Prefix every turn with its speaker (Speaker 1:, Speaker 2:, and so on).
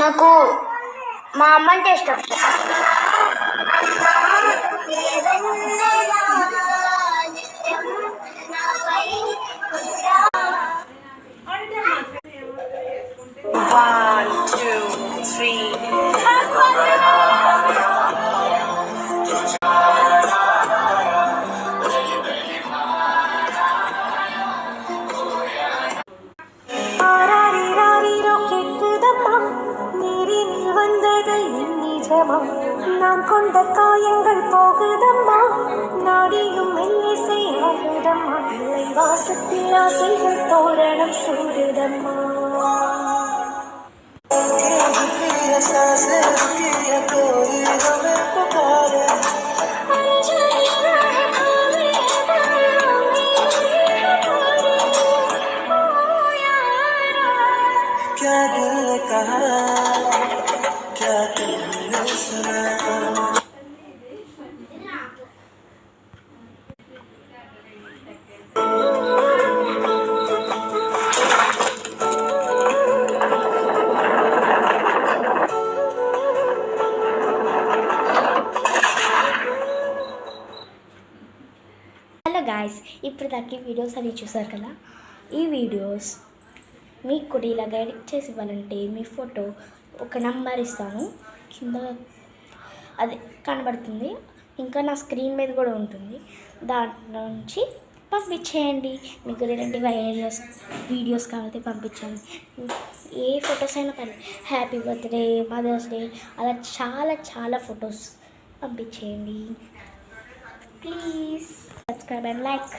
Speaker 1: నాకు మా అమ్మ అంటే ఇష్టం. One, two, three.
Speaker 2: நான் கொண்ட காயங்கள் போகுதம்மா, நாடியும் மெல்லிசை ஆகுதம்மா, இல்லை வாசத்தில் ஆசைகள் தோரணம் சூடுதம்மா.
Speaker 3: హలో గాయస్, ఇప్పుడు దాకా వీడియోస్ అవి చూసారు కదా. ఈ వీడియోస్ మీకు కూడా ఇలాగ ఎడిట్ చేసి ఇవ్వాలంటే మీ ఫోటో ఒక నెంబర్ ఇస్తాను, కింద అది కనబడుతుంది, ఇంకా నా స్క్రీన్ మీద కూడా ఉంటుంది. దాంట్లో నుంచి పంపించేయండి. మీకు ఇలాంటి వీడియోస్ కావాలంటే పంపించండి. ఏ ఫొటోస్ అయినా పర్లేదు, హ్యాపీ బర్త్డే, మదర్స్ డే, అలా చాలా చాలా ఫొటోస్ పంపించేయండి. Please subscribe and like.